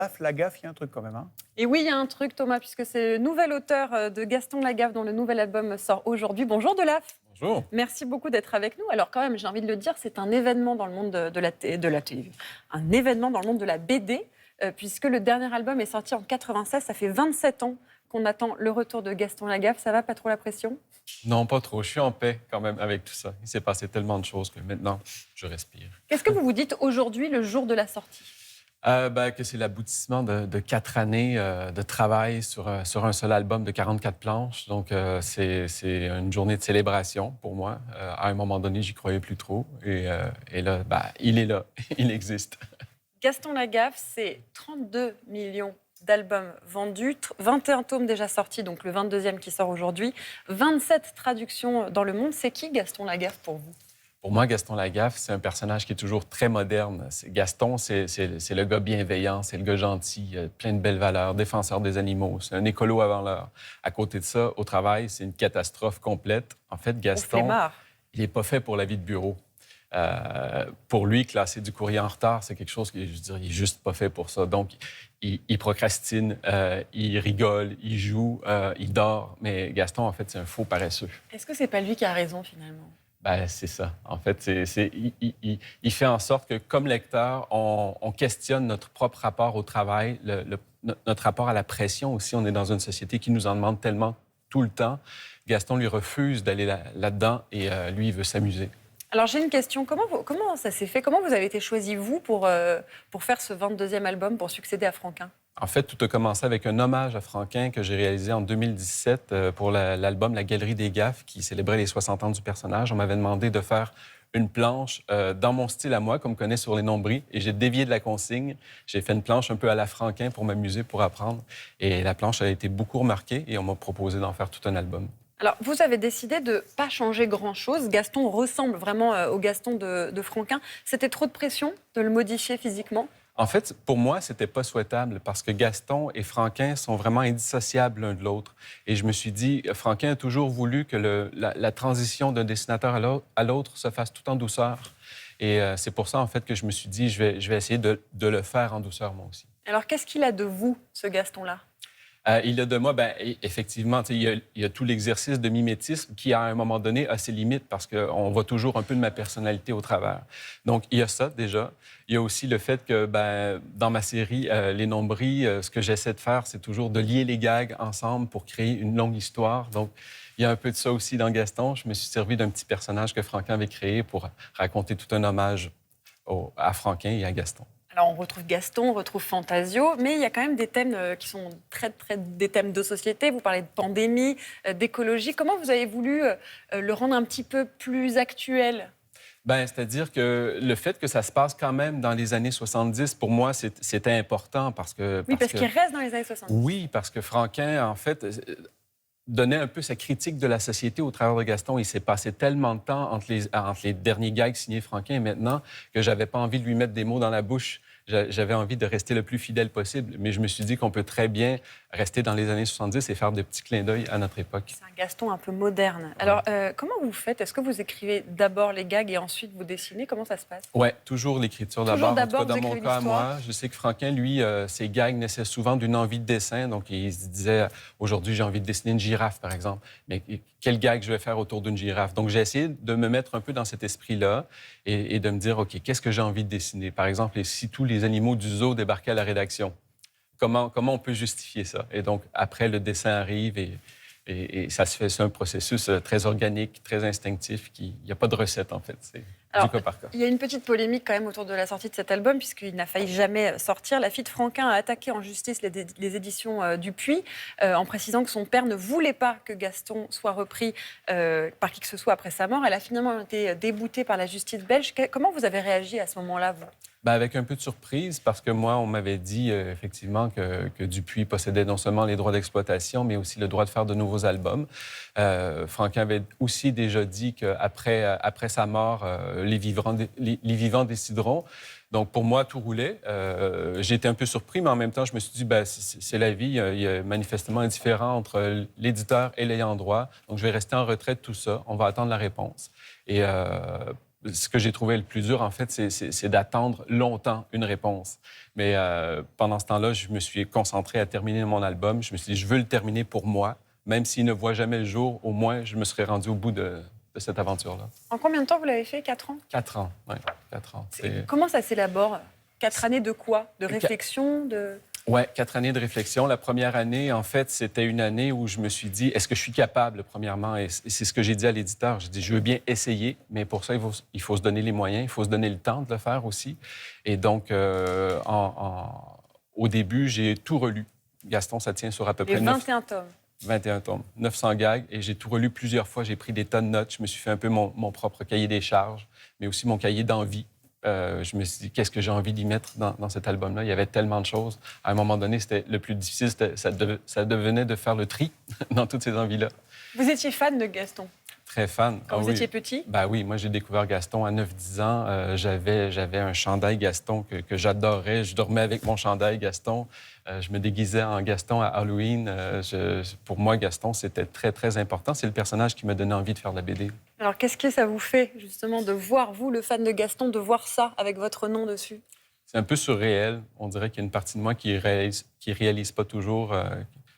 Paf, la gaffe, il y a un truc quand même. Hein. Et oui, il y a un truc, Thomas, puisque c'est le nouvel auteur de Gaston Lagaffe, dont le nouvel album sort aujourd'hui. Bonjour Delaf. Bonjour. Merci beaucoup d'être avec nous. Alors quand même, j'ai envie de le dire, c'est un événement dans le monde de la télé, un événement dans le monde de la BD, puisque le dernier album est sorti en 96. Ça fait 27 ans qu'on attend le retour de Gaston Lagaffe. Ça va, pas trop la pression? Non, pas trop. Je suis en paix quand même avec tout ça. Il s'est passé tellement de choses que maintenant, je respire. Qu'est-ce que vous vous dites aujourd'hui, le jour de la sortie? Que c'est l'aboutissement de 4 années de travail sur un seul album de 44 planches. Donc, c'est une journée de célébration pour moi. À un moment donné, j'y croyais plus trop. Et là, il est là. Il existe. Gaston Lagaffe, c'est 32 millions d'albums vendus, 21 tomes déjà sortis, donc le 22e qui sort aujourd'hui, 27 traductions dans le monde. C'est qui Gaston Lagaffe pour vous? Pour moi, Gaston Lagaffe, c'est un personnage qui est toujours très moderne. Gaston, c'est le gars bienveillant, c'est le gars gentil, plein de belles valeurs, défenseur des animaux. C'est un écolo avant l'heure. À côté de ça, au travail, c'est une catastrophe complète. En fait, Gaston, il n'est pas fait pour la vie de bureau. Pour lui, classer du courrier en retard, c'est quelque chose qui, je dirais, il n'est juste pas fait pour ça. Donc, il procrastine, il rigole, il joue, il dort. Mais Gaston, en fait, c'est un faux paresseux. Est-ce que c'est pas lui qui a raison, finalement? C'est ça. En fait, il fait en sorte que, comme lecteur, on questionne notre propre rapport au travail, notre rapport à la pression aussi. On est dans une société qui nous en demande tellement tout le temps. Gaston lui refuse d'aller là-dedans et lui, il veut s'amuser. Alors, j'ai une question. Comment ça s'est fait? Comment vous avez été choisi, vous, pour faire ce 22e album, pour succéder à Franquin? En fait, tout a commencé avec un hommage à Franquin que j'ai réalisé en 2017 pour l'album La Galerie des Gaffes, qui célébrait les 60 ans du personnage. On m'avait demandé de faire une planche dans mon style à moi, comme on connaît sur les nombris, et j'ai dévié de la consigne. J'ai fait une planche un peu à la Franquin pour m'amuser, pour apprendre. Et la planche a été beaucoup remarquée et on m'a proposé d'en faire tout un album. Alors, vous avez décidé de ne pas changer grand-chose. Gaston ressemble vraiment au Gaston de Franquin. C'était trop de pression de le modifier physiquement? En fait, pour moi, c'était pas souhaitable parce que Gaston et Franquin sont vraiment indissociables l'un de l'autre. Et je me suis dit, Franquin a toujours voulu que la transition d'un dessinateur à l'autre se fasse tout en douceur. Et c'est pour ça, en fait, que je me suis dit, je vais essayer de le faire en douceur, moi aussi. Alors, qu'est-ce qu'il a de vous, ce Gaston-là? Il a de moi, effectivement, il y a tout l'exercice de mimétisme qui, à un moment donné, a ses limites parce qu'on voit toujours un peu de ma personnalité au travers. Donc, il y a ça, déjà. Il y a aussi le fait que, dans ma série Les Nombris, ce que j'essaie de faire, c'est toujours de lier les gags ensemble pour créer une longue histoire. Donc, il y a un peu de ça aussi dans Gaston. Je me suis servi d'un petit personnage que Franquin avait créé pour raconter tout un hommage à Franquin et à Gaston. Alors, on retrouve Gaston, on retrouve Fantasio, mais il y a quand même des thèmes qui sont des thèmes de société. Vous parlez de pandémie, d'écologie. Comment vous avez voulu le rendre un petit peu plus actuel? C'est-à-dire que le fait que ça se passe quand même dans les années 70, pour moi, c'était important parce que... Oui, parce qu'il reste dans les années 70. Oui, parce que Franquin, en fait, donnait un peu sa critique de la société au travers de Gaston. Il s'est passé tellement de temps entre les derniers gags signés Franquin et maintenant que j'avais pas envie de lui mettre des mots dans la bouche. J'avais envie de rester le plus fidèle possible, mais je me suis dit qu'on peut très bien rester dans les années 70 et faire de petits clins d'œil à notre époque. C'est un Gaston un peu moderne. Alors, comment vous faites? Est-ce que vous écrivez d'abord les gags et ensuite vous dessinez? Comment ça se passe? Oui, toujours l'écriture d'abord. En tout cas, dans mon cas, moi, je sais que Franquin, lui, ses gags naissaient souvent d'une envie de dessin. Donc, il se disait, aujourd'hui, j'ai envie de dessiner une girafe, par exemple. Mais quel gag je vais faire autour d'une girafe? Donc, j'ai essayé de me mettre un peu dans cet esprit-là et de me dire, OK, qu'est-ce que j'ai envie de dessiner? Par exemple, si tous les animaux du zoo débarquaient à la rédaction, comment on peut justifier ça? Et donc, après, le dessin arrive et ça se fait. C'est un processus très organique, très instinctif. Il n'y a pas de recette, en fait. C'est du cas par cas. Il y a une petite polémique quand même autour de la sortie de cet album, puisqu'il n'a failli jamais sortir. La fille de Franquin a attaqué en justice les éditions Dupuis, en précisant que son père ne voulait pas que Gaston soit repris par qui que ce soit après sa mort. Elle a finalement été déboutée par la justice belge. Comment vous avez réagi à ce moment-là, vous? Avec un peu de surprise, parce que moi, on m'avait dit effectivement que Dupuis possédait non seulement les droits d'exploitation, mais aussi le droit de faire de nouveaux albums. Franquin avait aussi déjà dit qu'après sa mort, les vivants décideront. Donc, pour moi, tout roulait. J'ai été un peu surpris, mais en même temps, je me suis dit, c'est la vie. Il y a manifestement un différend entre l'éditeur et l'ayant droit. Donc, je vais rester en retrait de tout ça. On va attendre la réponse. Et ce que j'ai trouvé le plus dur, en fait, c'est d'attendre longtemps une réponse. Mais pendant ce temps-là, je me suis concentré à terminer mon album. Je me suis dit, je veux le terminer pour moi. Même s'il ne voit jamais le jour, au moins, je me serais rendu au bout de cette aventure-là. En combien de temps vous l'avez fait? 4 ans? 4 ans, oui. 4 ans. Comment ça s'élabore? 4 années de quoi? De réflexion? Oui, 4 années de réflexion. La première année, en fait, c'était une année où je me suis dit, est-ce que je suis capable, premièrement? Et c'est ce que j'ai dit à l'éditeur. J'ai dit, je veux bien essayer, mais pour ça, il faut se donner les moyens, il faut se donner le temps de le faire aussi. Et donc, au début, j'ai tout relu. Gaston, ça tient sur à peu près 21 tomes. 21 tomes, 900 gags, et j'ai tout relu plusieurs fois. J'ai pris des tas de notes. Je me suis fait un peu mon propre cahier des charges, mais aussi mon cahier d'envie. Je me suis dit, qu'est-ce que j'ai envie d'y mettre dans cet album-là? Il y avait tellement de choses. À un moment donné, c'était le plus difficile, ça devenait de faire le tri dans toutes ces envies-là. Vous étiez fan de Gaston? Très fan. Quand vous étiez petit? Ben oui, moi, j'ai découvert Gaston à 9-10 ans. J'avais un chandail Gaston que j'adorais. Je dormais avec mon chandail Gaston. Je me déguisais en Gaston à Halloween. Pour moi, Gaston, c'était très, très important. C'est le personnage qui m'a donné envie de faire de la BD. Alors, qu'est-ce que ça vous fait, justement, de voir, vous, le fan de Gaston, de voir ça avec votre nom dessus? C'est un peu surréel. On dirait qu'il y a une partie de moi qui réalise pas toujours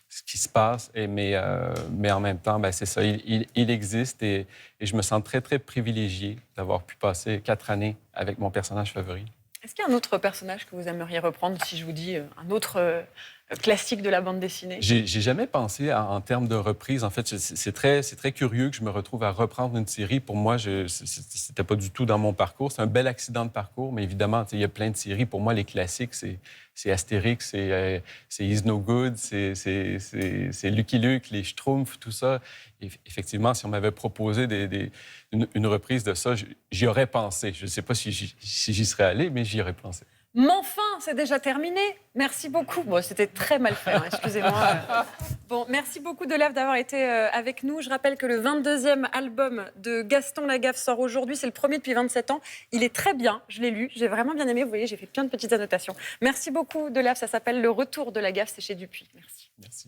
ce qui se passe, mais en même temps, ben, c'est ça, il existe et je me sens très, très privilégié d'avoir pu passer 4 années avec mon personnage favori. Est-ce qu'il y a un autre personnage que vous aimeriez reprendre, si je vous dis un autre classique de la bande dessinée? J'ai jamais pensé en termes de reprise. En fait, c'est très curieux que je me retrouve à reprendre une série. Pour moi, c'était pas du tout dans mon parcours. C'est un bel accident de parcours, mais évidemment, il y a plein de séries. Pour moi, les classiques, c'est Astérix, c'est Is No Good, c'est Lucky Luke, les Schtroumpfs, tout ça. Et effectivement, si on m'avait proposé une reprise de ça, j'y aurais pensé. Je ne sais pas si j'y serais allé, mais j'y aurais pensé. Mais enfin, c'est déjà terminé. Merci beaucoup. Bon, c'était très mal fait, hein, excusez-moi. Bon, merci beaucoup Delaf d'avoir été avec nous. Je rappelle que le 22e album de Gaston Lagaffe sort aujourd'hui. C'est le premier depuis 27 ans. Il est très bien, je l'ai lu. J'ai vraiment bien aimé. Vous voyez, j'ai fait plein de petites annotations. Merci beaucoup Delaf. Ça s'appelle Le Retour de Lagaffe. C'est chez Dupuis. Merci. Merci.